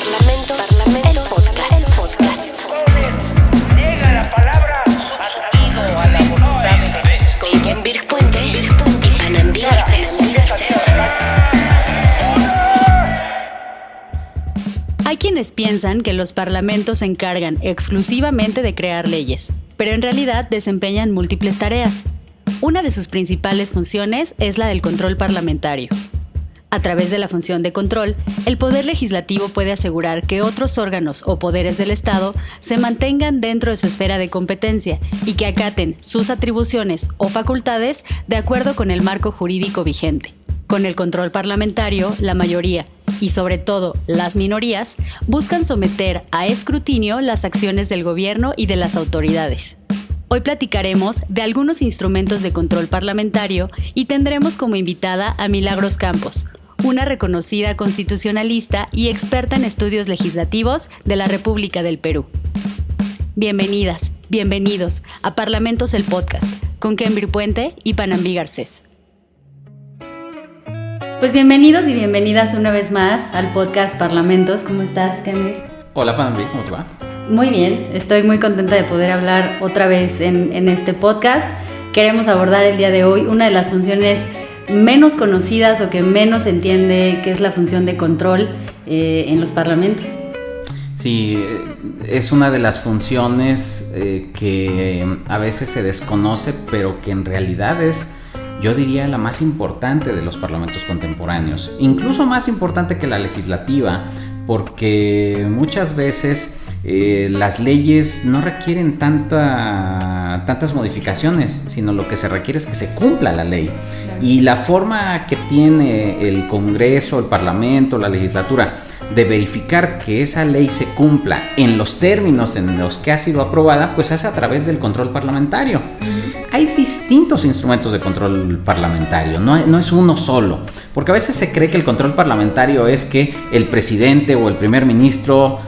el podcast. Llega la palabra sonido a la voluntad de Con Kenbir Puente y Panambi Garcés. Hay quienes piensan que los parlamentos se encargan exclusivamente de crear leyes, pero en realidad desempeñan múltiples tareas. Una de sus principales funciones es la del control parlamentario. A través de la función de control, el Poder Legislativo puede asegurar que otros órganos o poderes del Estado se mantengan dentro de su esfera de competencia y que acaten sus atribuciones o facultades de acuerdo con el marco jurídico vigente. Con el control parlamentario, la mayoría, y sobre todo las minorías, buscan someter a escrutinio las acciones del gobierno y de las autoridades. Hoy platicaremos de algunos instrumentos de control parlamentario y tendremos como invitada a Milagros Campos, una reconocida constitucionalista y experta en estudios legislativos de la República del Perú. Bienvenidas, bienvenidos a Parlamentos el Podcast, con Kenbir Puente y Panambi Garcés. Pues bienvenidos y bienvenidas una vez más al podcast Parlamentos. ¿Cómo estás, Kenbir? Hola, Panambi, ¿cómo te va? Muy bien, estoy muy contenta de poder hablar otra vez en este podcast. Queremos abordar el día de hoy una de las funciones menos conocidas o que menos se entiende, que es la función de control en los parlamentos. Sí, es una de las funciones que a veces se desconoce, pero que en realidad es, yo diría, la más importante de los parlamentos contemporáneos, incluso más importante que la legislativa, porque muchas veces las leyes no requieren tantas modificaciones, sino lo que se requiere es que se cumpla la ley. Y la forma que tiene el Congreso, el Parlamento, la legislatura de verificar que esa ley se cumpla en los términos en los que ha sido aprobada, pues hace a través del control parlamentario. Hay distintos instrumentos de control parlamentario, no es uno solo, porque a veces se cree que el control parlamentario es que el presidente o el primer ministro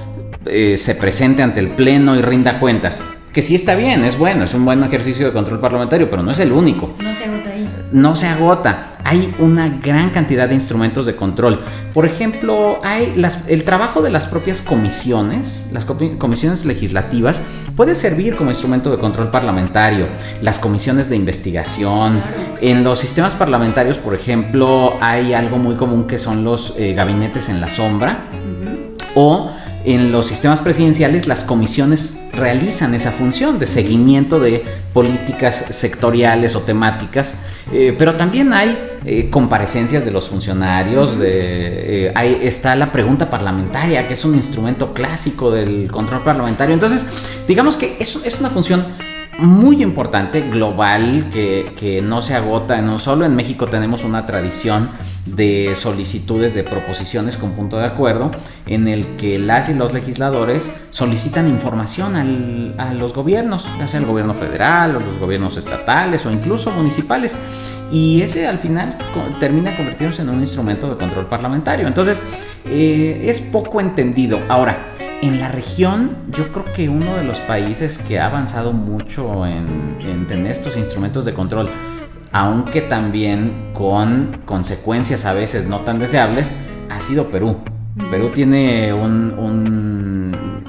se presente ante el pleno y rinda cuentas, que sí está bien, es bueno, es un buen ejercicio de control parlamentario, pero no es el único. No se agota ahí. No se agota. Hay una gran cantidad de instrumentos de control. Por ejemplo, hay el trabajo de las propias comisiones, las comisiones legislativas, puede servir como instrumento de control parlamentario. Las comisiones de investigación. En los sistemas parlamentarios, por ejemplo, hay algo muy común que son los gabinetes en la sombra. O en los sistemas presidenciales, las comisiones realizan esa función de seguimiento de políticas sectoriales o temáticas, pero también hay comparecencias de los funcionarios, está la pregunta parlamentaria, que es un instrumento clásico del control parlamentario. Entonces, digamos que es una función muy importante, global, que no se agota no solo. En México tenemos una tradición de solicitudes de proposiciones con punto de acuerdo, en el que las y los legisladores solicitan información a los gobiernos, ya sea el gobierno federal o los gobiernos estatales o incluso municipales, y ese al final termina convirtiéndose en un instrumento de control parlamentario. Entonces es poco entendido. Ahora, en la región, yo creo que uno de los países que ha avanzado mucho en tener estos instrumentos de control, aunque también con consecuencias a veces no tan deseables, ha sido Perú. Perú tiene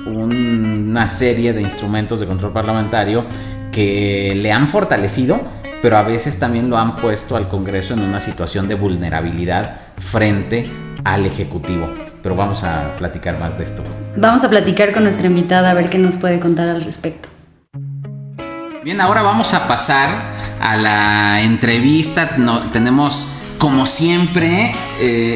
una serie de instrumentos de control parlamentario que le han fortalecido, pero a veces también lo han puesto al Congreso en una situación de vulnerabilidad frente al Ejecutivo. Pero vamos a platicar más de esto. Vamos a platicar con nuestra invitada a ver qué nos puede contar al respecto. Bien, ahora vamos a pasar a la entrevista. Tenemos, como siempre,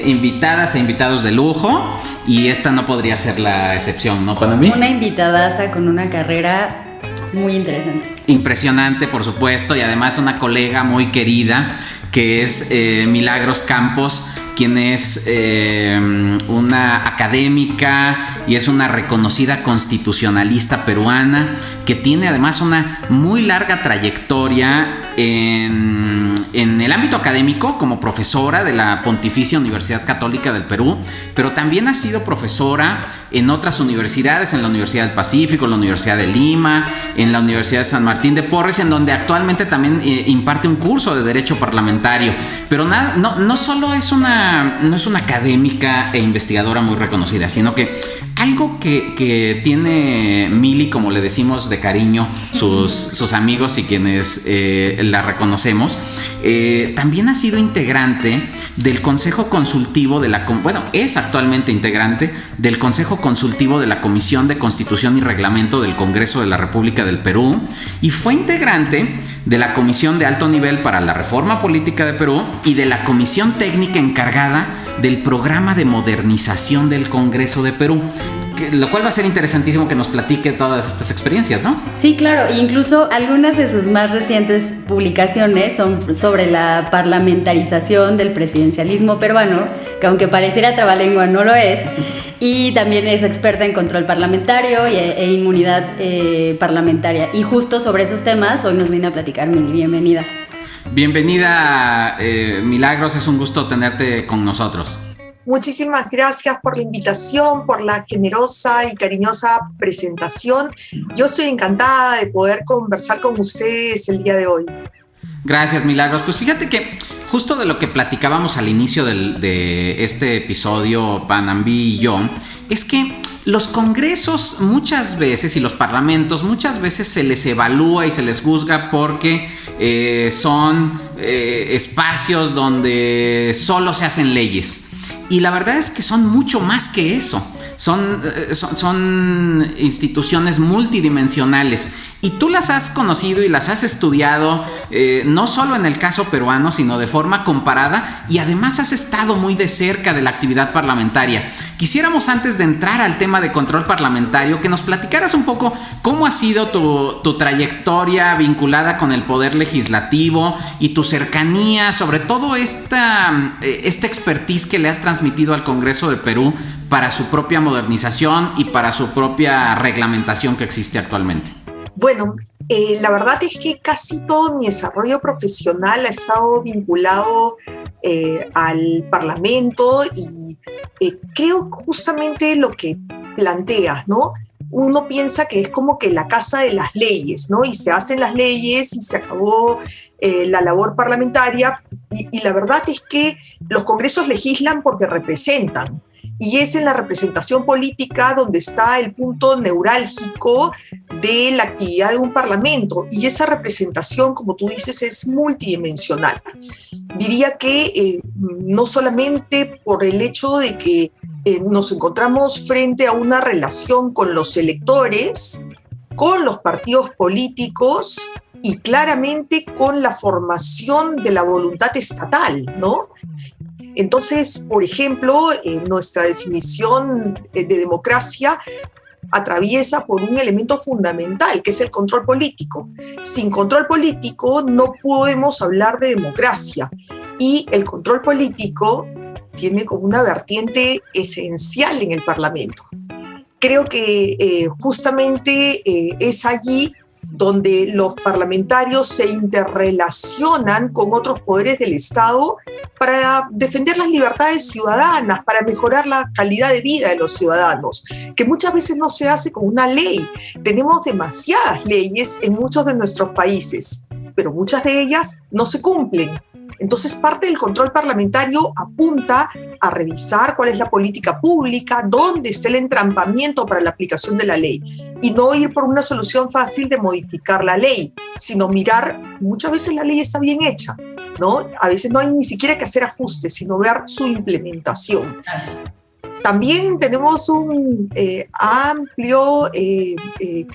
invitadas e invitados de lujo, y esta no podría ser la excepción, ¿no, Panambi? Una invitadaza con una carrera muy interesante. Impresionante, por supuesto, y además una colega muy querida, que es Milagros Campos, quien es una académica y es una reconocida constitucionalista peruana, que tiene además una muy larga trayectoria en el ámbito académico como profesora de la Pontificia Universidad Católica del Perú, pero también ha sido profesora en otras universidades, en la Universidad del Pacífico, en la Universidad de Lima, en la Universidad de San Martín de Porres, en donde actualmente también imparte un curso de Derecho Parlamentario. Pero no solo no es una académica e investigadora muy reconocida, sino que algo que tiene Mili, como le decimos de cariño sus amigos y quienes la reconocemos, también ha sido integrante del Consejo Consultivo es actualmente integrante del Consejo Consultivo de la Comisión de Constitución y Reglamento del Congreso de la República del Perú, y fue integrante de la Comisión de Alto Nivel para la Reforma Política de Perú y de la Comisión Técnica encargada del Programa de Modernización del Congreso de Perú, lo cual va a ser interesantísimo que nos platique todas estas experiencias, ¿no? Sí, claro, incluso algunas de sus más recientes publicaciones son sobre la parlamentarización del presidencialismo peruano, que aunque pareciera trabalengua no lo es, y también es experta en control parlamentario e inmunidad parlamentaria. Y justo sobre esos temas hoy nos viene a platicar Mili. Bienvenida. Bienvenida, Milagros, es un gusto tenerte con nosotros. Muchísimas gracias por la invitación, por la generosa y cariñosa presentación. Yo estoy encantada de poder conversar con ustedes el día de hoy. Gracias, Milagros. Pues fíjate que justo de lo que platicábamos al inicio de este episodio, Panambi y yo, es que los congresos muchas veces y los parlamentos muchas veces se les evalúa y se les juzga porque son espacios donde solo se hacen leyes. Y la verdad es que son mucho más que eso. Son instituciones multidimensionales y tú las has conocido y las has estudiado no solo en el caso peruano, sino de forma comparada, y además has estado muy de cerca de la actividad parlamentaria. Quisiéramos, antes de entrar al tema de control parlamentario, que nos platicaras un poco cómo ha sido tu trayectoria vinculada con el poder legislativo y tu cercanía, sobre todo esta expertise que le has transmitido al Congreso de Perú para su propia modernización y para su propia reglamentación que existe actualmente. Bueno, la verdad es que casi todo mi desarrollo profesional ha estado vinculado al Parlamento y creo justamente lo que planteas, ¿no? Uno piensa que es como que la casa de las leyes, ¿no? Y se hacen las leyes y se acabó la labor parlamentaria y la verdad es que los congresos legislan porque representan. Y es en la representación política donde está el punto neurálgico de la actividad de un parlamento. Y esa representación, como tú dices, es multidimensional. Diría que no solamente por el hecho de que nos encontramos frente a una relación con los electores, con los partidos políticos y claramente con la formación de la voluntad estatal, ¿no? Entonces, por ejemplo, nuestra definición de democracia atraviesa por un elemento fundamental, que es el control político. Sin control político no podemos hablar de democracia. Y el control político tiene como una vertiente esencial en el Parlamento. Creo que justamente es allí donde los parlamentarios se interrelacionan con otros poderes del Estado para defender las libertades ciudadanas, para mejorar la calidad de vida de los ciudadanos, que muchas veces no se hace con una ley. Tenemos demasiadas leyes en muchos de nuestros países, pero muchas de ellas no se cumplen. Entonces, parte del control parlamentario apunta a revisar cuál es la política pública, dónde está el entrampamiento para la aplicación de la ley, y no ir por una solución fácil de modificar la ley, sino mirar, muchas veces la ley está bien hecha, ¿no? A veces no hay ni siquiera que hacer ajustes, sino ver su implementación. También tenemos un amplio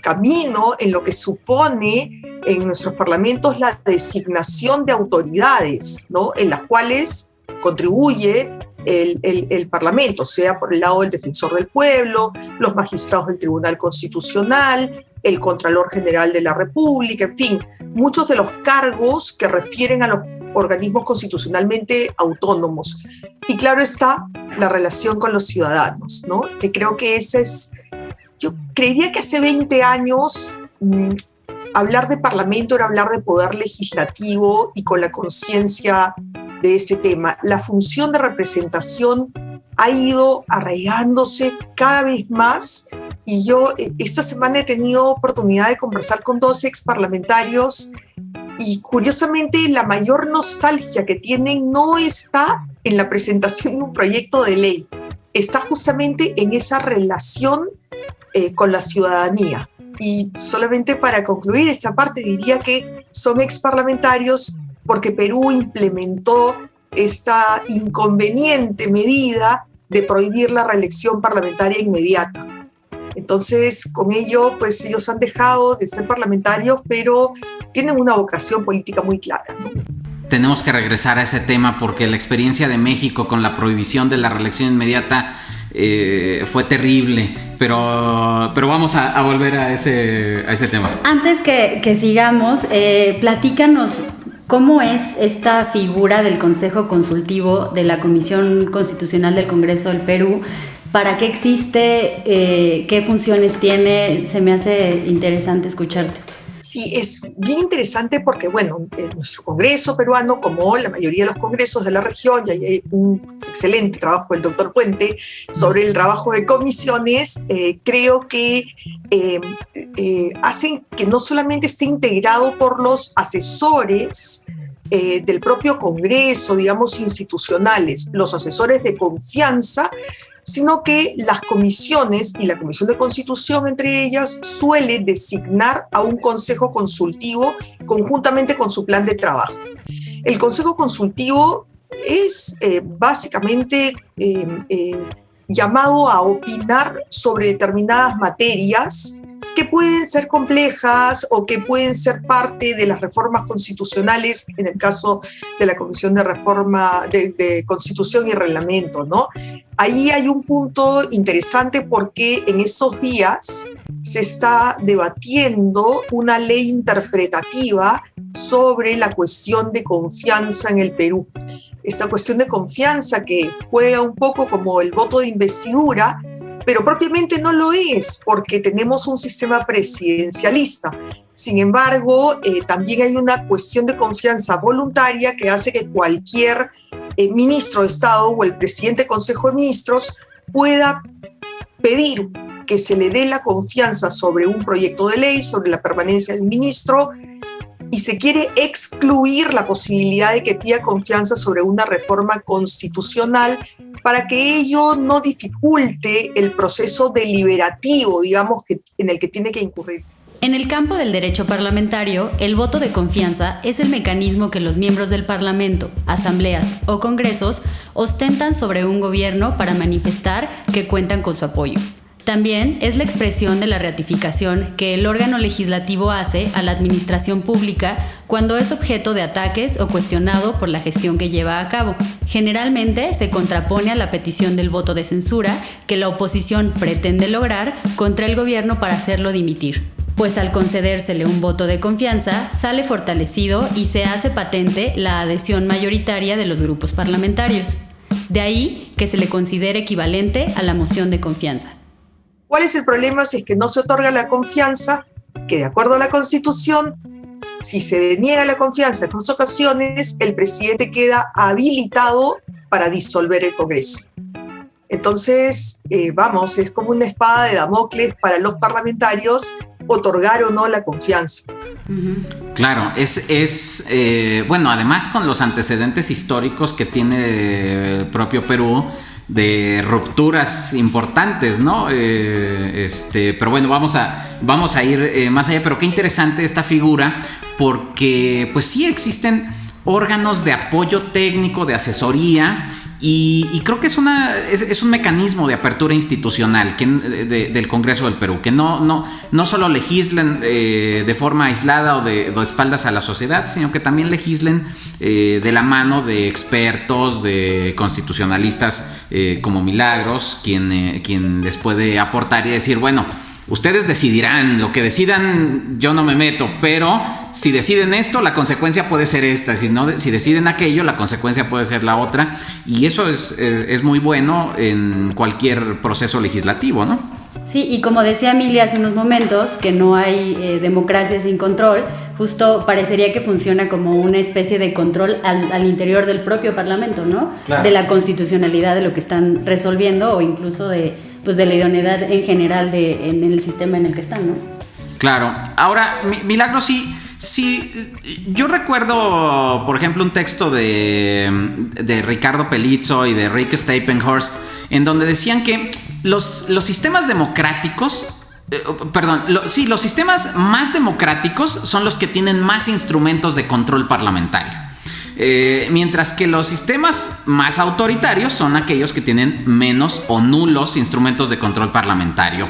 camino en lo que supone en nuestros parlamentos la designación de autoridades, ¿no? En las cuales contribuye el Parlamento, sea por el lado del Defensor del Pueblo, los magistrados del Tribunal Constitucional, el Contralor General de la República, en fin, muchos de los cargos que refieren a los organismos constitucionalmente autónomos. Y claro está, la relación con los ciudadanos, ¿no? Que creo que ese es, yo creería que hace 20 años hablar de parlamento era hablar de poder legislativo y con la conciencia de ese tema. La función de representación ha ido arraigándose cada vez más y yo esta semana he tenido oportunidad de conversar con 2 exparlamentarios y curiosamente la mayor nostalgia que tienen no está en la presentación de un proyecto de ley, está justamente en esa relación con la ciudadanía. Y solamente para concluir esta parte diría que son exparlamentarios porque Perú implementó esta inconveniente medida de prohibir la reelección parlamentaria inmediata. Entonces, con ello, pues ellos han dejado de ser parlamentarios, pero tienen una vocación política muy clara, ¿no? Tenemos que regresar a ese tema porque la experiencia de México con la prohibición de la reelección inmediata fue terrible, pero vamos a volver a ese tema. Antes que sigamos, platícanos cómo es esta figura del Consejo Consultivo de la Comisión Constitucional del Congreso del Perú. ¿Para qué existe? ¿Qué funciones tiene? Se me hace interesante escucharte. Sí, es bien interesante porque, bueno, en nuestro Congreso peruano, como la mayoría de los congresos de la región, y hay un excelente trabajo del doctor Puente sobre el trabajo de comisiones, creo que hacen que no solamente esté integrado por los asesores del propio Congreso, digamos, institucionales, los asesores de confianza, sino que las comisiones y la Comisión de Constitución, entre ellas, suele designar a un consejo consultivo conjuntamente con su plan de trabajo. El consejo consultivo es básicamente llamado a opinar sobre determinadas materias que pueden ser complejas o que pueden ser parte de las reformas constitucionales, en el caso de la Comisión de Reforma de Constitución y Reglamento, ¿no? Ahí hay un punto interesante porque en estos días se está debatiendo una ley interpretativa sobre la cuestión de confianza en el Perú. Esta cuestión de confianza que juega un poco como el voto de investidura, pero propiamente no lo es porque tenemos un sistema presidencialista. Sin embargo, también hay una cuestión de confianza voluntaria que hace que cualquier ministro de Estado o el presidente del Consejo de Ministros pueda pedir que se le dé la confianza sobre un proyecto de ley, sobre la permanencia del ministro, y se quiere excluir la posibilidad de que pida confianza sobre una reforma constitucional para que ello no dificulte el proceso deliberativo, digamos, en el que tiene que incurrir. En el campo del derecho parlamentario, el voto de confianza es el mecanismo que los miembros del Parlamento, asambleas o congresos ostentan sobre un gobierno para manifestar que cuentan con su apoyo. También es la expresión de la ratificación que el órgano legislativo hace a la administración pública cuando es objeto de ataques o cuestionado por la gestión que lleva a cabo. Generalmente se contrapone a la petición del voto de censura que la oposición pretende lograr contra el gobierno para hacerlo dimitir. Pues al concedérsele un voto de confianza, sale fortalecido y se hace patente la adhesión mayoritaria de los grupos parlamentarios. De ahí que se le considere equivalente a la moción de confianza. ¿Cuál es el problema si es que no se otorga la confianza? Que de acuerdo a la Constitución, si se deniega la confianza en 2 ocasiones, el presidente queda habilitado para disolver el Congreso. Entonces, es como una espada de Damocles para los parlamentarios otorgar o no la confianza. Claro, bueno, además con los antecedentes históricos que tiene el propio Perú, de rupturas importantes, ¿no? Pero bueno, vamos a ir más allá, pero qué interesante esta figura, porque pues sí existen órganos de apoyo técnico, de asesoría, y creo que es un mecanismo de apertura institucional del Congreso del Perú, que no solo legislen de forma aislada o de espaldas a la sociedad, sino que también legislen de la mano de expertos, de constitucionalistas como Milagros, quien les puede aportar y decir, bueno, ustedes decidirán, lo que decidan yo no me meto, pero si deciden esto, la consecuencia puede ser esta, si deciden aquello, la consecuencia puede ser la otra, y eso es muy bueno en cualquier proceso legislativo, ¿no? Sí, y como decía Emilia hace unos momentos, que no hay democracia sin control, justo parecería que funciona como una especie de control al interior del propio Parlamento, ¿no? Claro. De la constitucionalidad de lo que están resolviendo o incluso de la idoneidad en general en el sistema en el que están, ¿no? Claro. Ahora, Milagros, sí, yo recuerdo, por ejemplo, un texto de Ricardo Pelizzo y de Rick Stapenhorst, en donde decían que los sistemas democráticos, los sistemas más democráticos son los que tienen más instrumentos de control parlamentario. Mientras que los sistemas más autoritarios son aquellos que tienen menos o nulos instrumentos de control parlamentario.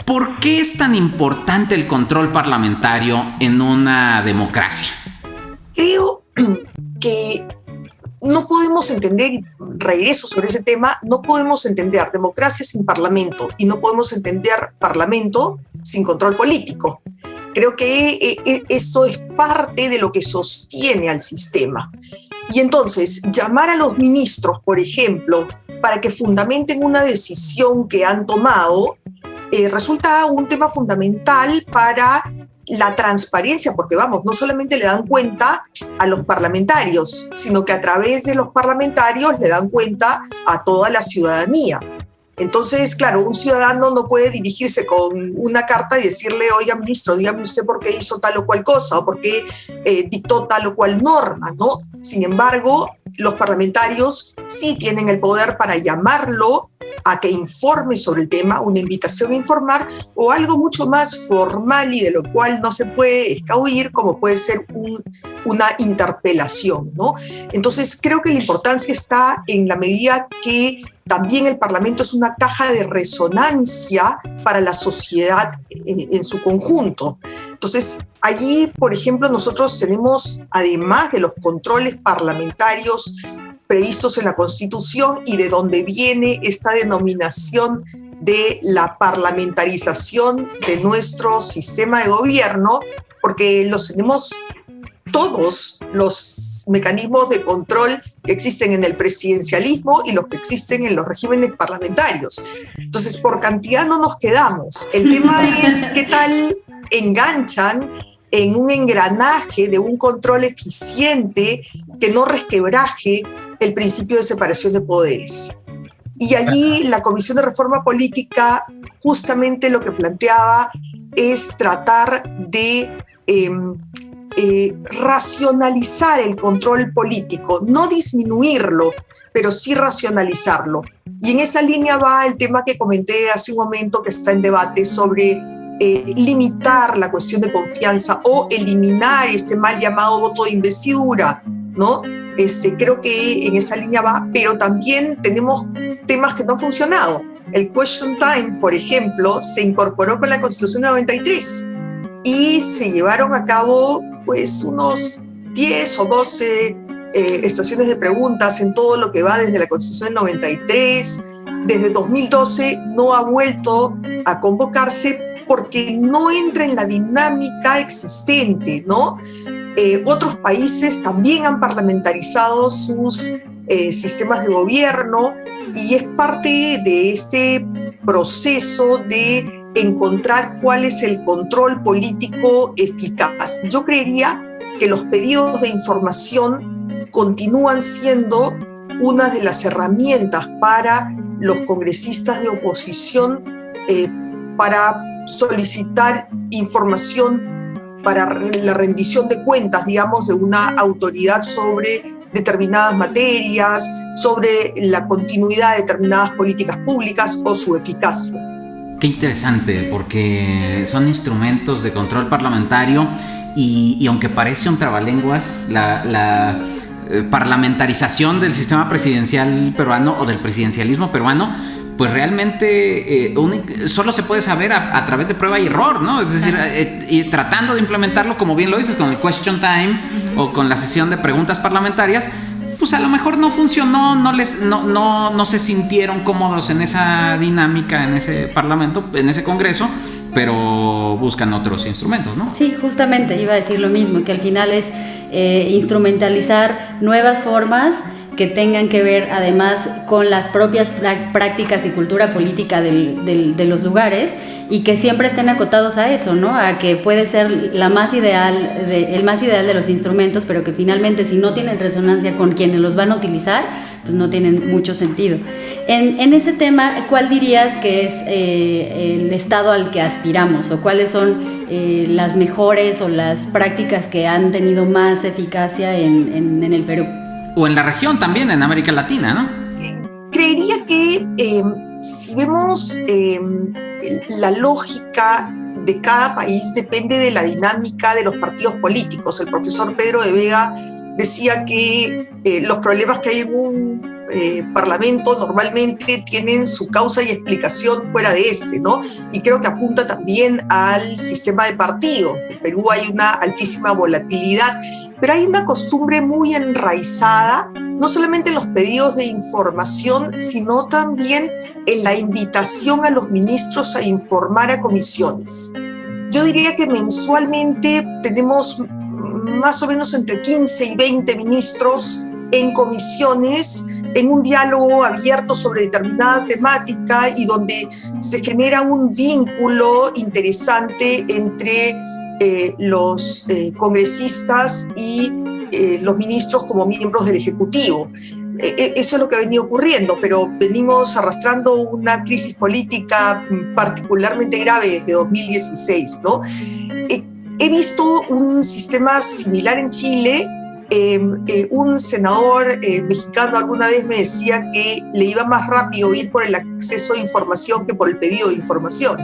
¿Por qué es tan importante el control parlamentario en una democracia? Creo que no podemos entender, regreso sobre ese tema, no podemos entender democracia sin parlamento y no podemos entender parlamento sin control político. Creo que eso es parte de lo que sostiene al sistema. Y entonces, llamar a los ministros, por ejemplo, para que fundamenten una decisión que han tomado, resulta un tema fundamental para la transparencia, porque vamos, no solamente le dan cuenta a los parlamentarios, sino que a través de los parlamentarios le dan cuenta a toda la ciudadanía. Entonces, claro, un ciudadano no puede dirigirse con una carta y decirle, oiga, ministro, dígame usted por qué hizo tal o cual cosa o por qué dictó tal o cual norma, ¿no? Sin embargo, los parlamentarios sí tienen el poder para llamarlo a que informe sobre el tema, una invitación a informar o algo mucho más formal y de lo cual no se puede escabuir, como puede ser una interpelación, ¿no? Entonces, creo que la importancia está en la medida que también el Parlamento es una caja de resonancia para la sociedad en su conjunto. Entonces, allí, por ejemplo, nosotros tenemos, además de los controles parlamentarios previstos en la Constitución y de donde viene esta denominación de la parlamentarización de nuestro sistema de gobierno, porque los tenemos todos los mecanismos de control que existen en el presidencialismo y los que existen en los regímenes parlamentarios. Entonces, por cantidad no nos quedamos. El tema es qué tal enganchan en un engranaje de un control eficiente que no resquebraje el principio de separación de poderes. Y allí la Comisión de Reforma Política justamente lo que planteaba es tratar de racionalizar el control político, no disminuirlo, pero sí racionalizarlo. Y en esa línea va el tema que comenté hace un momento que está en debate sobre limitar la cuestión de confianza o eliminar este mal llamado voto de investidura, ¿no? Creo que en esa línea va, pero también tenemos temas que no han funcionado. El question time, por ejemplo, se incorporó con la Constitución de 93 y se llevaron a cabo pues unos 10 o 12 estaciones de preguntas en todo lo que va desde la Constitución del 93. Desde 2012 no ha vuelto a convocarse porque no entra en la dinámica existente, ¿no? Otros países también han parlamentarizado sus sistemas de gobierno y es parte de este proceso de encontrar cuál es el control político eficaz. Yo creería que los pedidos de información continúan siendo una de las herramientas para los congresistas de oposición para solicitar información para la rendición de cuentas, digamos, de una autoridad sobre determinadas materias, sobre la continuidad de determinadas políticas públicas o su eficacia. Qué interesante, porque son instrumentos de control parlamentario y aunque parece un trabalenguas, la parlamentarización del sistema presidencial peruano o del presidencialismo peruano, pues realmente solo se puede saber a través de prueba y error, ¿no? Es decir, y tratando de implementarlo, como bien lo dices, con el question time o con la sesión de preguntas parlamentarias, pues a lo mejor no funcionó, no se sintieron cómodos en esa dinámica, en ese parlamento, en ese congreso, pero buscan otros instrumentos, ¿no? Sí, justamente iba a decir lo mismo, que al final es instrumentalizar nuevas formas que tengan que ver además con las propias prácticas y cultura política de los lugares, y que siempre estén acotados a eso, ¿no? A que puede ser el más ideal de los instrumentos, pero que finalmente, si no tienen resonancia con quienes los van a utilizar, pues no tienen mucho sentido. En ese tema, ¿cuál dirías que es el estado al que aspiramos, o cuáles son las mejores o las prácticas que han tenido más eficacia en el Perú? O en la región también, en América Latina, ¿no? Creería que si vemos la lógica de cada país, depende de la dinámica de los partidos políticos. El profesor Pedro de Vega decía que los problemas que hay en un parlamento normalmente tienen su causa y explicación fuera de este, ¿no? Y creo que apunta también al sistema de partido. En Perú hay una altísima volatilidad, pero hay una costumbre muy enraizada, no solamente en los pedidos de información, sino también en la invitación a los ministros a informar a comisiones. Yo diría que mensualmente tenemos más o menos entre 15 y 20 ministros en comisiones, en un diálogo abierto sobre determinadas temáticas y donde se genera un vínculo interesante entre los congresistas y los ministros como miembros del Ejecutivo. Eso es lo que ha venido ocurriendo, pero venimos arrastrando una crisis política particularmente grave desde 2016, ¿no? He visto un sistema similar en Chile. Un senador mexicano alguna vez me decía que le iba más rápido ir por el acceso a información que por el pedido de información.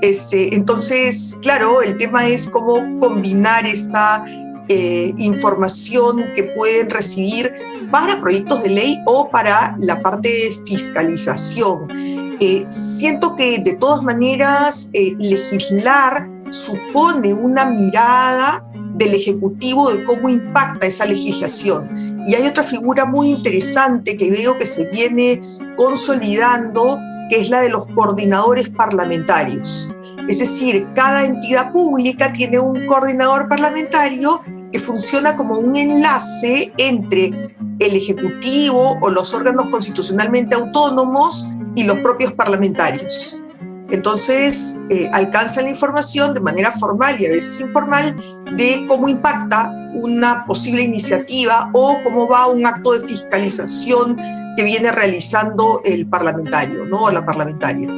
Entonces, claro, el tema es cómo combinar esta información que pueden recibir para proyectos de ley o para la parte de fiscalización. Siento que de todas maneras legislar supone una mirada del Ejecutivo de cómo impacta esa legislación. Y hay otra figura muy interesante que veo que se viene consolidando, que es la de los coordinadores parlamentarios. Es decir, cada entidad pública tiene un coordinador parlamentario que funciona como un enlace entre el Ejecutivo o los órganos constitucionalmente autónomos y los propios parlamentarios. Entonces, alcanzan la información de manera formal y a veces informal de cómo impacta una posible iniciativa o cómo va un acto de fiscalización que viene realizando el parlamentario, ¿no? O la parlamentaria.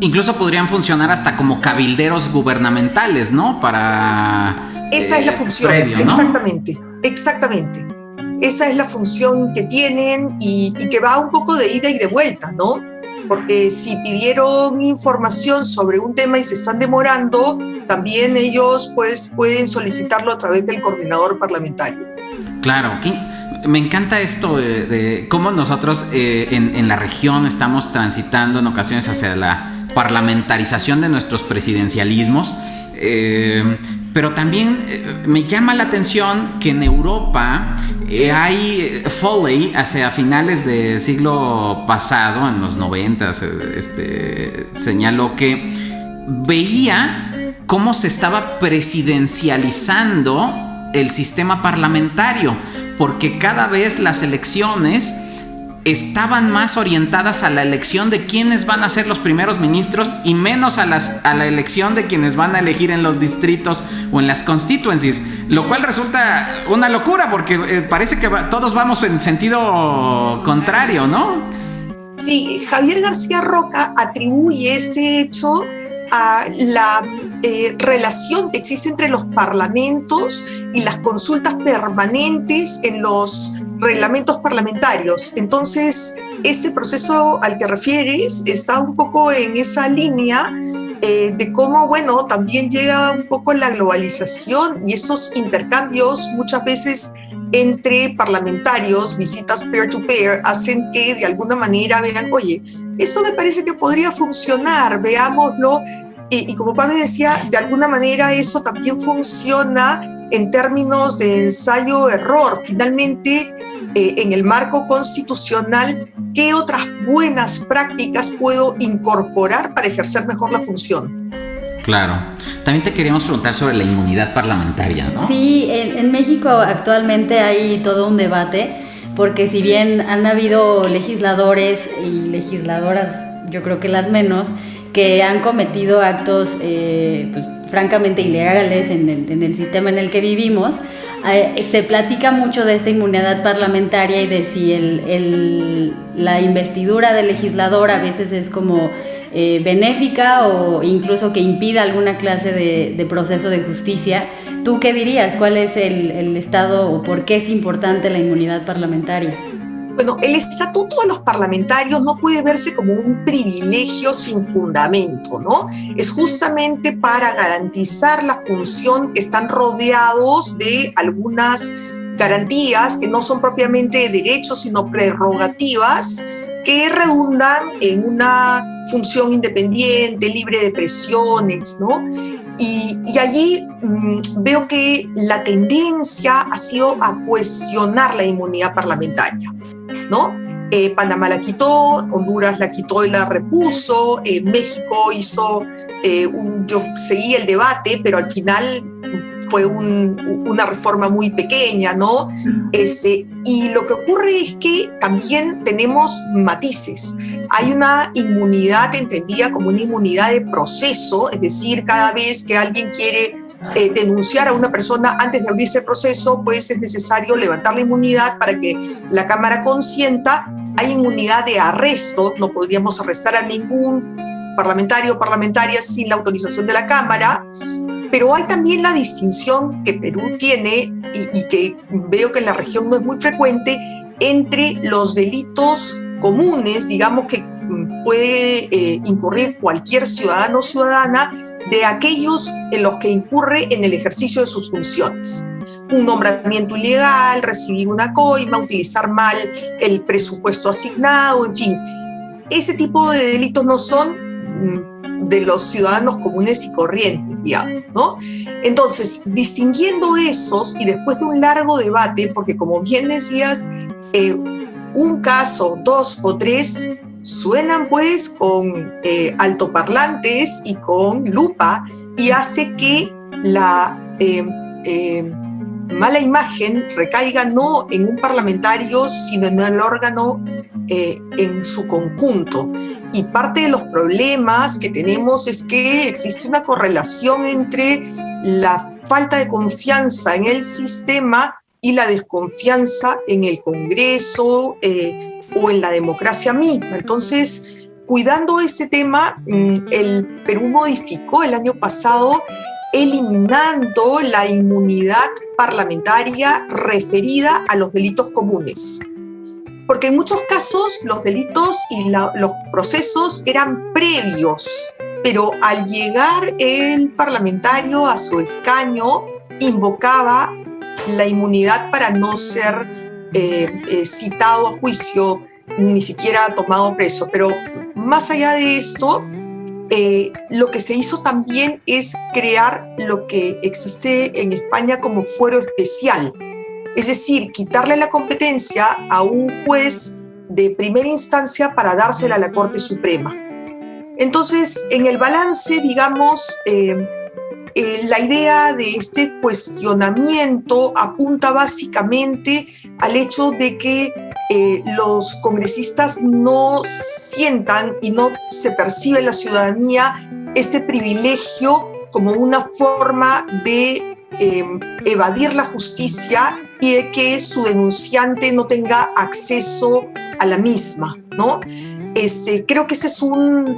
Incluso podrían funcionar hasta como cabilderos gubernamentales, ¿no? Para... Esa es la función, previo, ¿no? Exactamente. Esa es la función que tienen y que va un poco de ida y de vuelta, ¿no? Porque si pidieron información sobre un tema y se están demorando, también ellos pues pueden solicitarlo a través del coordinador parlamentario. Claro, me encanta esto de cómo nosotros en la región estamos transitando en ocasiones hacia la parlamentarización de nuestros presidencialismos, pero también me llama la atención que en Europa hay Foley, hacia finales del siglo pasado, en los 90s, señaló que veía cómo se estaba presidencializando el sistema parlamentario, porque cada vez las elecciones estaban más orientadas a la elección de quiénes van a ser los primeros ministros y menos a la elección de quienes van a elegir en los distritos o en las constituencies, lo cual resulta una locura porque parece que todos vamos en sentido contrario, ¿no? Sí, Javier García Roca atribuye ese hecho a la relación que existe entre los parlamentos y las consultas permanentes en los reglamentos parlamentarios. Entonces, ese proceso al que refieres está un poco en esa línea de cómo, bueno, también llega un poco la globalización y esos intercambios muchas veces entre parlamentarios, visitas peer-to-peer, hacen que de alguna manera vean, oye, eso me parece que podría funcionar, veámoslo. Y como Pame decía, de alguna manera eso también funciona en términos de ensayo-error. Finalmente, en el marco constitucional, ¿qué otras buenas prácticas puedo incorporar para ejercer mejor la función? Claro. También te queríamos preguntar sobre la inmunidad parlamentaria, ¿no? Sí, en México actualmente hay todo un debate porque si bien han habido legisladores y legisladoras, yo creo que las menos, que han cometido actos pues, francamente ilegales en el sistema en el que vivimos, se platica mucho de esta inmunidad parlamentaria y de si la investidura del legislador a veces es como benéfica o incluso que impida alguna clase de proceso de justicia. ¿Tú qué dirías? ¿Cuál es el estado o por qué es importante la inmunidad parlamentaria? Bueno, el estatuto de los parlamentarios no puede verse como un privilegio sin fundamento, ¿no? Es justamente para garantizar la función que están rodeados de algunas garantías que no son propiamente derechos, sino prerrogativas que redundan en una función independiente, libre de presiones, ¿no? Y allí veo que la tendencia ha sido a cuestionar la inmunidad parlamentaria, ¿no? Panamá la quitó, Honduras la quitó y la repuso, México hizo, yo seguí el debate, pero al final fue una reforma muy pequeña, ¿no? Y lo que ocurre es que también tenemos matices. Hay una inmunidad entendida como una inmunidad de proceso, es decir, cada vez que alguien quiere denunciar a una persona antes de abrirse el proceso, pues es necesario levantar la inmunidad para que la Cámara consienta. Hay inmunidad de arresto, no podríamos arrestar a ningún parlamentario o parlamentaria sin la autorización de la Cámara, pero hay también la distinción que Perú tiene y que veo que en la región no es muy frecuente entre los delitos comunes, digamos que puede incurrir cualquier ciudadano o ciudadana, de aquellos en los que incurre en el ejercicio de sus funciones. Un nombramiento ilegal, recibir una coima, utilizar mal el presupuesto asignado, en fin. Ese tipo de delitos no son de los ciudadanos comunes y corrientes, digamos, ¿no? Entonces, distinguiendo esos y después de un largo debate, porque como bien decías, un caso, dos o tres suenan pues con altoparlantes y con lupa y hace que la mala imagen recaiga no en un parlamentario, sino en el órgano en su conjunto. Y parte de los problemas que tenemos es que existe una correlación entre la falta de confianza en el sistema y la desconfianza en el Congreso o en la democracia misma. Entonces, cuidando este tema, el Perú modificó el año pasado eliminando la inmunidad parlamentaria referida a los delitos comunes. Porque en muchos casos los delitos y los procesos eran previos, pero al llegar el parlamentario a su escaño, invocaba la inmunidad para no ser citado a juicio, ni siquiera tomado preso. Pero más allá de esto, lo que se hizo también es crear lo que existe en España como fuero especial. Es decir, quitarle la competencia a un juez de primera instancia para dársela a la Corte Suprema. Entonces, en el balance, digamos, la idea de este cuestionamiento apunta básicamente al hecho de que los congresistas no sientan y no se percibe en la ciudadanía este privilegio como una forma de evadir la justicia y de que su denunciante no tenga acceso a la misma, ¿no? Creo que ese es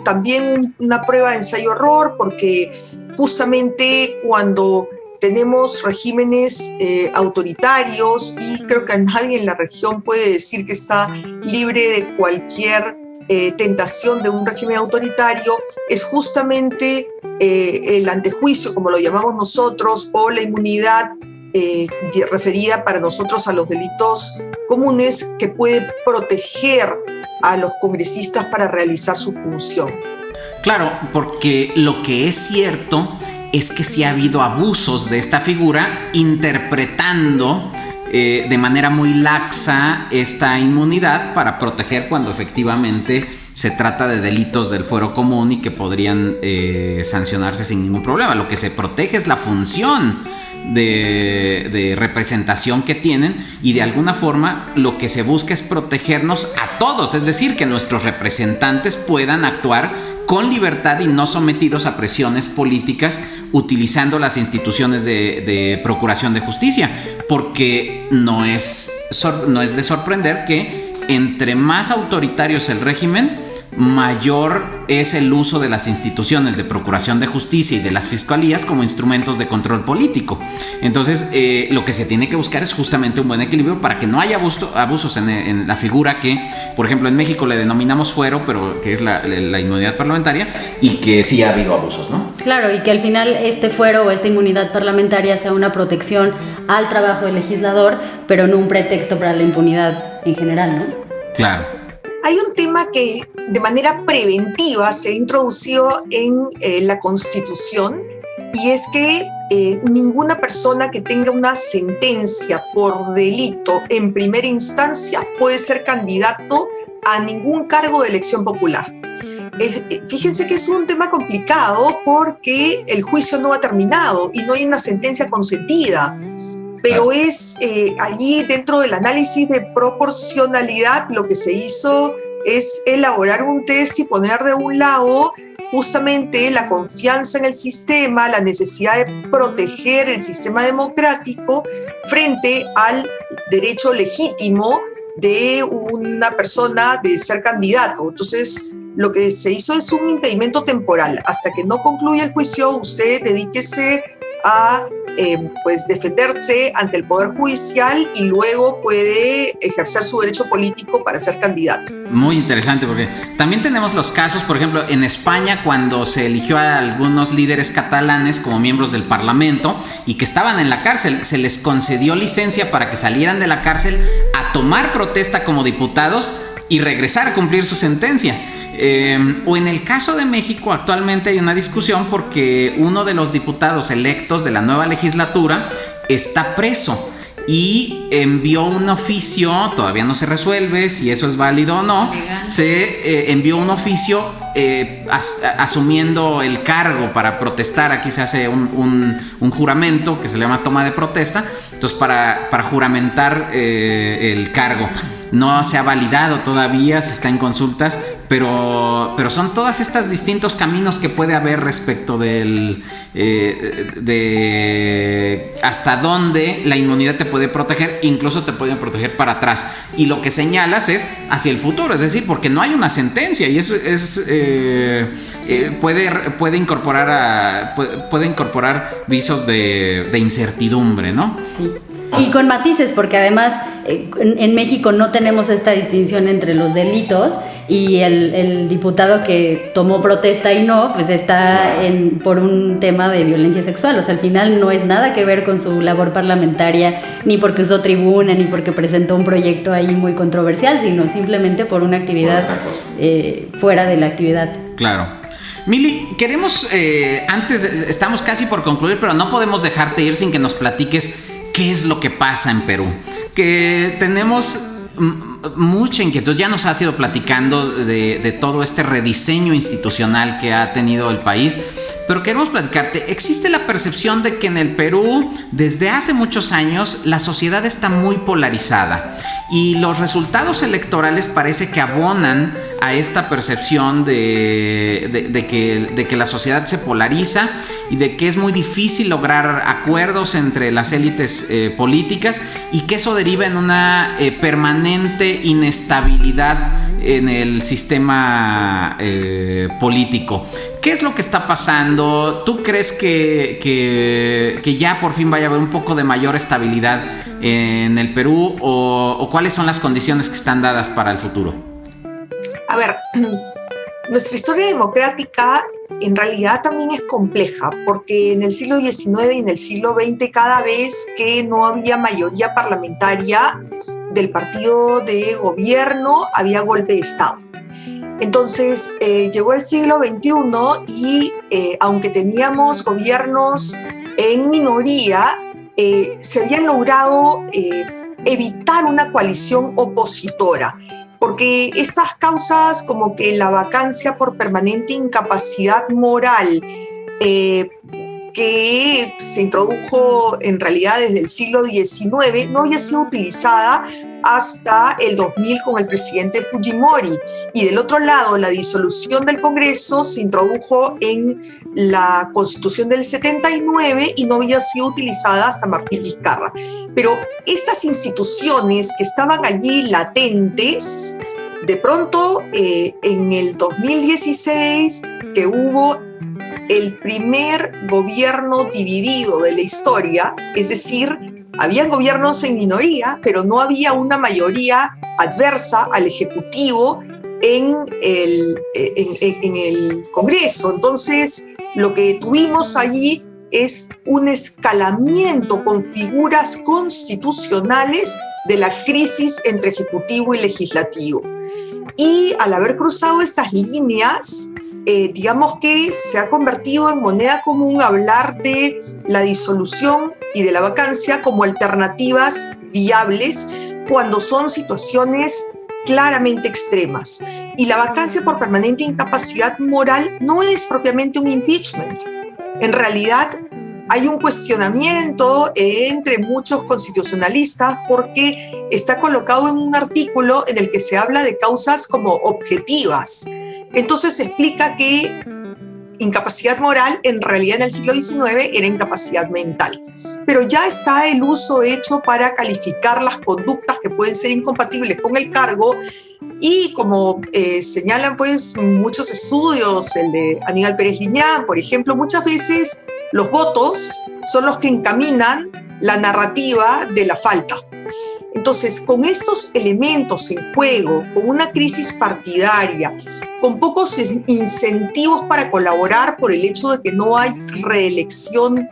también una prueba de ensayo-error, porque justamente cuando tenemos regímenes autoritarios, y creo que nadie en la región puede decir que está libre de cualquier tentación de un régimen autoritario, es justamente el antejuicio, como lo llamamos nosotros, o la inmunidad referida para nosotros a los delitos comunes, que puede proteger a los congresistas para realizar su función. Claro, porque lo que es cierto es que sí ha habido abusos de esta figura, interpretando de manera muy laxa esta inmunidad para proteger cuando efectivamente se trata de delitos del fuero común y que podrían sancionarse sin ningún problema. Lo que se protege es la función de representación que tienen, y de alguna forma lo que se busca es protegernos a todos, es decir, que nuestros representantes puedan actuar con libertad y no sometidos a presiones políticas utilizando las instituciones de procuración de justicia, porque no es de sorprender que entre más autoritario es el régimen, mayor es el uso de las instituciones de procuración de justicia y de las fiscalías como instrumentos de control político. Entonces, lo que se tiene que buscar es justamente un buen equilibrio para que no haya abusos en la figura que, por ejemplo, en México le denominamos fuero, pero que es la inmunidad parlamentaria, y que sí ha habido abusos, ¿no? Claro, y que al final este fuero o esta inmunidad parlamentaria sea una protección al trabajo del legislador, pero no un pretexto para la impunidad en general, ¿no? Claro. Hay un tema que de manera preventiva se ha introducido en la Constitución, y es que ninguna persona que tenga una sentencia por delito en primera instancia puede ser candidato a ningún cargo de elección popular. Fíjense que es un tema complicado porque el juicio no ha terminado y no hay una sentencia consentida. Pero es allí, dentro del análisis de proporcionalidad, lo que se hizo es elaborar un test y poner de un lado justamente la confianza en el sistema, la necesidad de proteger el sistema democrático frente al derecho legítimo de una persona de ser candidato. Entonces, lo que se hizo es un impedimento temporal. Hasta que no concluya el juicio, usted dedíquese a pues defenderse ante el Poder Judicial y luego puede ejercer su derecho político para ser candidato. Muy interesante, porque también tenemos los casos, por ejemplo, en España, cuando se eligió a algunos líderes catalanes como miembros del Parlamento y que estaban en la cárcel, se les concedió licencia para que salieran de la cárcel a tomar protesta como diputados y regresar a cumplir su sentencia. O en el caso de México, actualmente hay una discusión porque uno de los diputados electos de la nueva legislatura está preso y envió un oficio, todavía no se resuelve si eso es válido o no, se envió un oficio asumiendo el cargo para protestar. Aquí se hace un juramento que se le llama toma de protesta, entonces para juramentar el cargo. No se ha validado todavía, se está en consultas, pero son todas estas distintos caminos que puede haber respecto de hasta dónde la inmunidad te puede proteger, incluso te pueden proteger para atrás. Y lo que señalas es hacia el futuro, es decir, porque no hay una sentencia y eso puede incorporar visos de incertidumbre, ¿no? Sí. Y con matices, porque además en México no tenemos esta distinción entre los delitos y el diputado que tomó protesta y no, pues está por un tema de violencia sexual. O sea, al final no es nada que ver con su labor parlamentaria, ni porque usó tribuna, ni porque presentó un proyecto ahí muy controversial, sino simplemente por una actividad fuera de la actividad. Claro. Mili, queremos, estamos casi por concluir, pero no podemos dejarte ir sin que nos platiques qué es lo que pasa en Perú. Que tenemos mucha inquietud, ya nos has ido platicando de todo este rediseño institucional que ha tenido el país, pero queremos platicarte, existe la percepción de que en el Perú, desde hace muchos años, la sociedad está muy polarizada y los resultados electorales parece que abonan a esta percepción de que la sociedad se polariza y de que es muy difícil lograr acuerdos entre las élites políticas y que eso deriva en una permanente inestabilidad en el sistema político. ¿Qué es lo que está pasando? ¿Tú crees que ya por fin vaya a haber un poco de mayor estabilidad en el Perú o cuáles son las condiciones que están dadas para el futuro? A ver, nuestra historia democrática en realidad también es compleja, porque en el siglo XIX y en el siglo XX, cada vez que no había mayoría parlamentaria del partido de gobierno, había golpe de Estado. Entonces llegó el siglo XXI y aunque teníamos gobiernos en minoría, se había logrado evitar una coalición opositora, porque estas causas como que la vacancia por permanente incapacidad moral, que se introdujo en realidad desde el siglo XIX, no había sido utilizada hasta el 2000 con el presidente Fujimori. Y del otro lado, la disolución del Congreso se introdujo en la Constitución del 79 y no había sido utilizada hasta Martín Vizcarra. Pero estas instituciones que estaban allí latentes, de pronto en el 2016, que hubo el primer gobierno dividido de la historia, es decir, habían gobiernos en minoría, pero no había una mayoría adversa al Ejecutivo en el Congreso. Entonces, lo que tuvimos allí es un escalamiento con figuras constitucionales de la crisis entre Ejecutivo y Legislativo. Y al haber cruzado estas líneas, digamos que se ha convertido en moneda común hablar de la disolución y de la vacancia como alternativas viables cuando son situaciones claramente extremas. Y la vacancia por permanente incapacidad moral no es propiamente un impeachment. En realidad hay un cuestionamiento entre muchos constitucionalistas porque está colocado en un artículo en el que se habla de causas como objetivas. Entonces se explica que incapacidad moral en realidad en el siglo XIX era incapacidad mental. Pero ya está el uso hecho para calificar las conductas que pueden ser incompatibles con el cargo y como señalan pues muchos estudios, el de Aníbal Pérez Liñán, por ejemplo, muchas veces los votos son los que encaminan la narrativa de la falta. Entonces, con estos elementos en juego, con una crisis partidaria, con pocos incentivos para colaborar por el hecho de que no hay reelección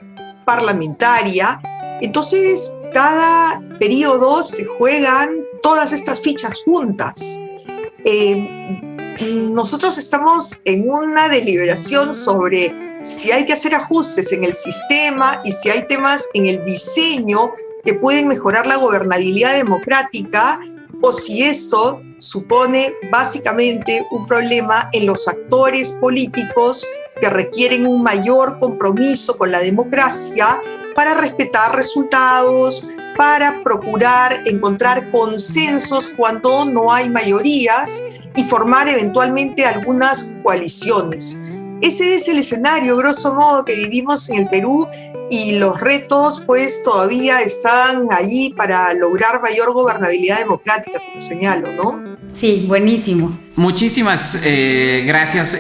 parlamentaria, entonces cada periodo se juegan todas estas fichas juntas. Nosotros estamos en una deliberación sobre si hay que hacer ajustes en el sistema y si hay temas en el diseño que pueden mejorar la gobernabilidad democrática o si eso supone básicamente un problema en los actores políticos que requieren un mayor compromiso con la democracia para respetar resultados, para procurar encontrar consensos cuando no hay mayorías y formar eventualmente algunas coaliciones. Ese es el escenario, grosso modo, que vivimos en el Perú y los retos pues todavía están allí para lograr mayor gobernabilidad democrática, como señalo, ¿no? Sí, buenísimo. Muchísimas gracias,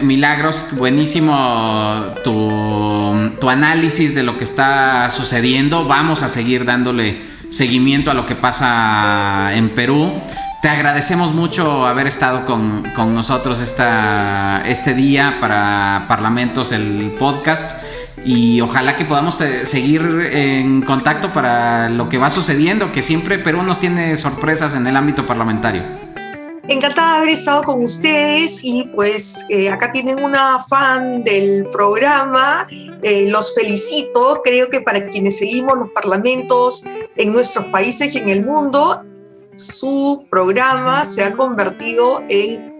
Milagros. Buenísimo tu análisis de lo que está sucediendo. Vamos a seguir dándole seguimiento a lo que pasa en Perú. Te agradecemos mucho haber estado con nosotros este día para Parlamentos, el podcast. Y ojalá que podamos seguir en contacto para lo que va sucediendo, que siempre Perú nos tiene sorpresas en el ámbito parlamentario. Encantada de haber estado con ustedes y pues acá tienen una fan del programa, los felicito. Creo que para quienes seguimos los parlamentos en nuestros países y en el mundo, su programa se ha convertido en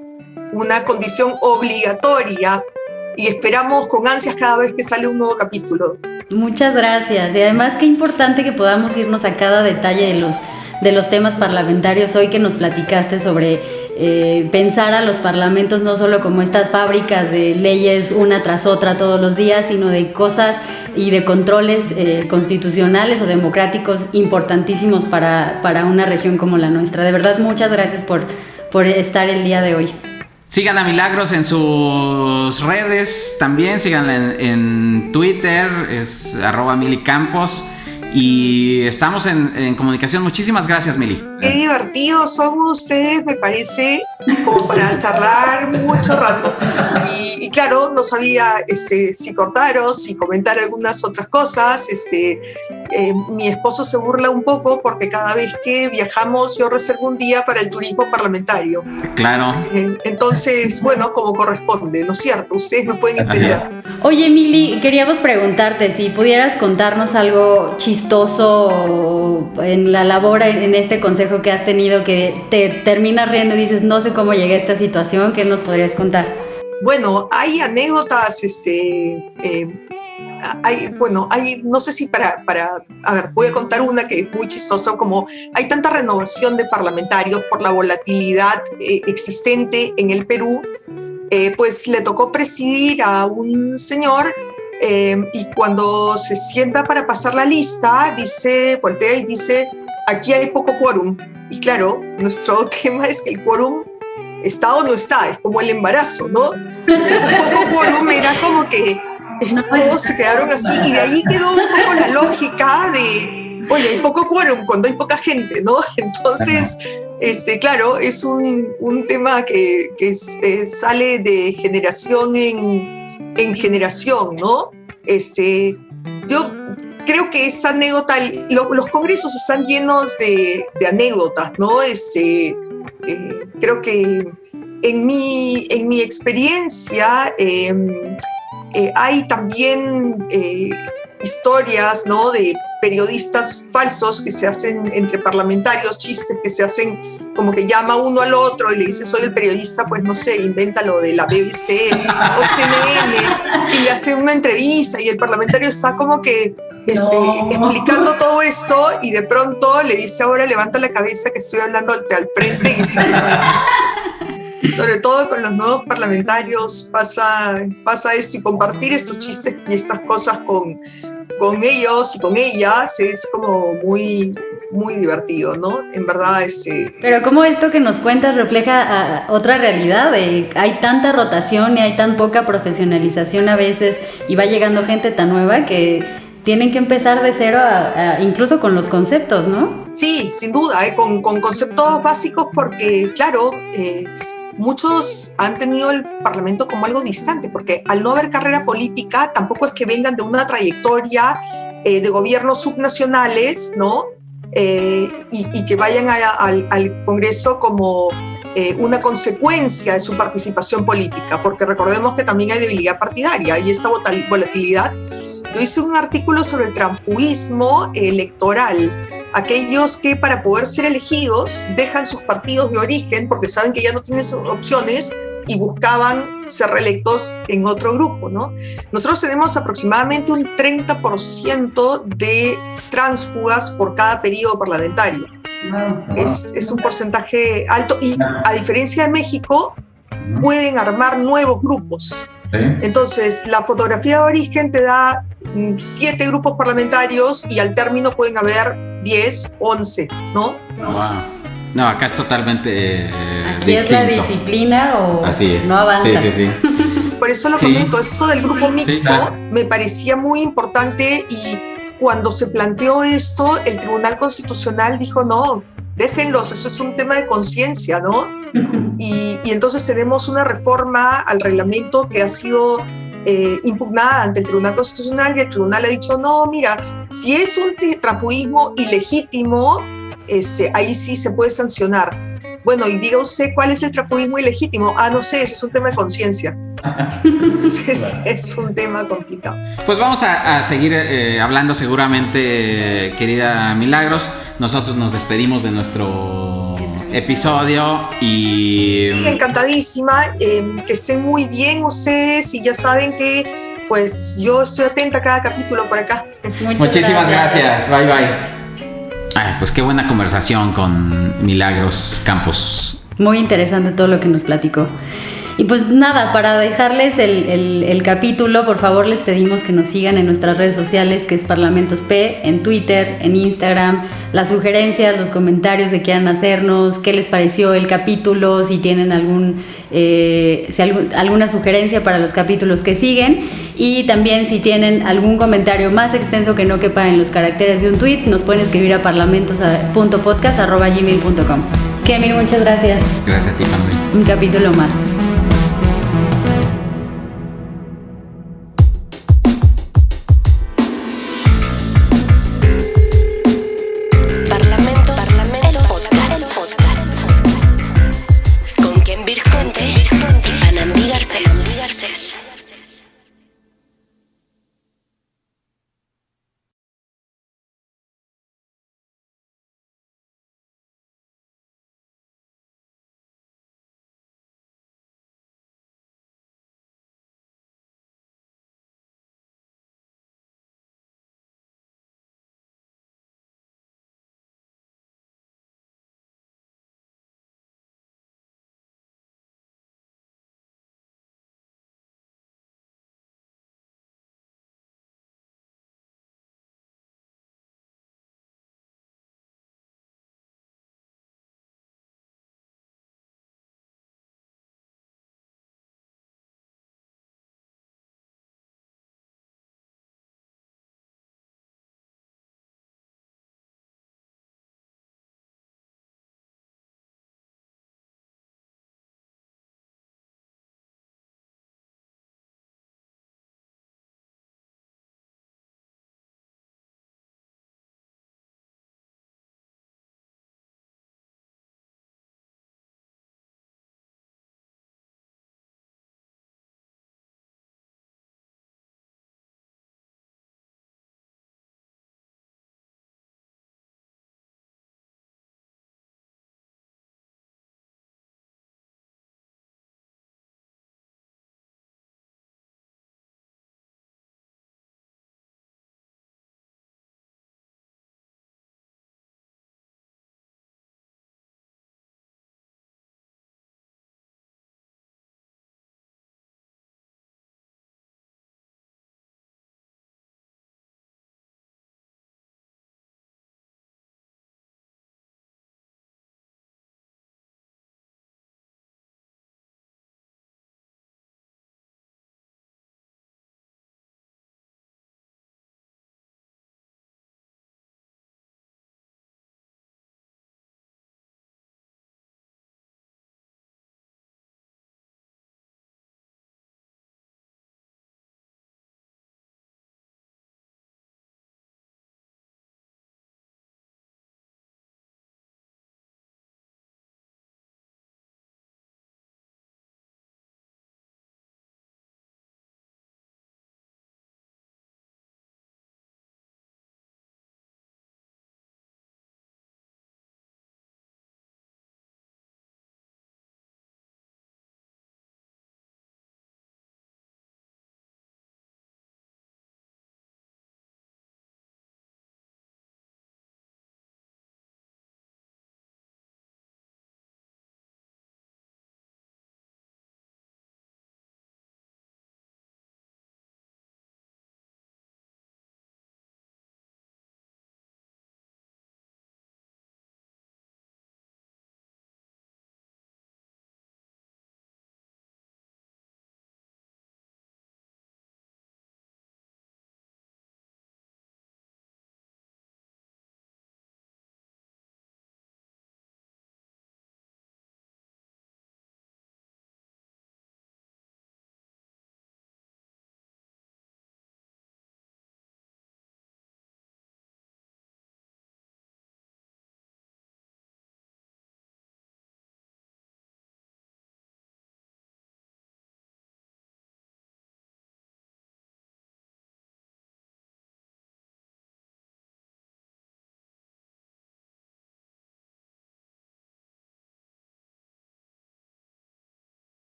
una condición obligatoria y esperamos con ansias cada vez que sale un nuevo capítulo. Muchas gracias y además qué importante que podamos irnos a cada detalle de los temas parlamentarios hoy que nos platicaste sobre pensar a los parlamentos no solo como estas fábricas de leyes una tras otra todos los días, sino de cosas y de controles constitucionales o democráticos importantísimos para una región como la nuestra. De verdad, muchas gracias por estar el día de hoy. Sigan a Milagros en sus redes, también síganla en Twitter, es @milicampos. Y estamos en comunicación. Muchísimas gracias, Mili. Qué divertidos son ustedes, me parece, como para charlar mucho rato. Y claro, no sabía si cortaros, si comentar algunas otras cosas. Mi esposo se burla un poco porque cada vez que viajamos yo reservo un día para el turismo parlamentario. Claro. Entonces, bueno, como corresponde, ¿no es cierto? Ustedes me pueden entender. Oye, Mili, queríamos preguntarte si pudieras contarnos algo chistoso en la labor, en este consejo que has tenido, que te terminas riendo y dices, no sé cómo llegué a esta situación. ¿Qué nos podrías contar? Bueno, hay anécdotas no sé si a ver, voy a contar una que es muy chistosa, como hay tanta renovación de parlamentarios por la volatilidad existente en el Perú, pues le tocó presidir a un señor y cuando se sienta para pasar la lista, voltea y dice, aquí hay poco quórum. Y claro, nuestro tema es que el quórum está o no está, es como el embarazo, ¿no? Un poco quórum era como que todos se quedaron así, y de ahí quedó un poco la lógica de, oye, hay poco quórum cuando hay poca gente, ¿no? Entonces, claro, es un tema que sale de generación en generación, ¿no? Yo creo que esa anécdota, los congresos están llenos de anécdotas, ¿no? Creo que en mi experiencia hay también historias, ¿no?, de periodistas falsos que se hacen entre parlamentarios, chistes que se hacen como que llama uno al otro y le dice soy el periodista, pues no sé, inventa lo de la BBC o CNN y le hace una entrevista y el parlamentario está como que explicando todo esto y de pronto le dice ahora levanta la cabeza que estoy hablando al frente y se sobre todo con los nuevos parlamentarios pasa esto, y compartir estos chistes y estas cosas con ellos y con ellas es como muy, muy divertido, ¿no? En verdad Pero ¿cómo esto que nos cuentas refleja otra realidad? Hay tanta rotación y hay tan poca profesionalización a veces y va llegando gente tan nueva que tienen que empezar de cero incluso con los conceptos, ¿no? Sí, sin duda, con conceptos básicos porque, claro, muchos han tenido el Parlamento como algo distante, porque al no haber carrera política, tampoco es que vengan de una trayectoria de gobiernos subnacionales, ¿no? Y que vayan al Congreso como una consecuencia de su participación política, porque recordemos que también hay debilidad partidaria y esta volatilidad. Yo hice un artículo sobre el transfugismo electoral, aquellos que para poder ser elegidos dejan sus partidos de origen porque saben que ya no tienen opciones y buscaban ser reelectos en otro grupo, ¿no? Nosotros tenemos aproximadamente un 30% de tránsfugas por cada periodo parlamentario. Es un porcentaje alto y a diferencia de México pueden armar nuevos grupos. Entonces la fotografía de origen te da 7 grupos parlamentarios y al término pueden haber 10, 11, ¿no? Wow. No, acá es totalmente aquí distinto. Es la disciplina o así es. No avanza. Sí. Por eso lo comento, esto del grupo mixto me parecía muy importante y cuando se planteó esto, el Tribunal Constitucional dijo no, déjenlos, eso es un tema de conciencia, ¿no? Y entonces tenemos una reforma al reglamento que ha sido impugnada ante el Tribunal Constitucional y el Tribunal ha dicho, no, mira, si es un transfugismo ilegítimo, ahí sí se puede sancionar. Bueno, y diga usted cuál es el transfugismo ilegítimo. No sé, ese es un tema de conciencia. Es un tema complicado. Pues vamos a seguir hablando seguramente, querida Milagros. Nosotros nos despedimos de nuestro episodio y... Sí, encantadísima, que estén muy bien ustedes y ya saben que pues yo estoy atenta a cada capítulo por acá. Muchísimas gracias. Bye. Ay, pues qué buena conversación con Milagros Campos. Muy interesante todo lo que nos platicó. Y pues nada, para dejarles el capítulo, por favor les pedimos que nos sigan en nuestras redes sociales, que es Parlamentos P, en Twitter, en Instagram, las sugerencias, los comentarios que quieran hacernos, qué les pareció el capítulo, si tienen alguna sugerencia para los capítulos que siguen, y también si tienen algún comentario más extenso que no quepa en los caracteres de un tweet, nos pueden escribir a parlamentos.podcast@gmail.com. Kemir, muchas gracias. Gracias a ti, Manuel. Un capítulo más.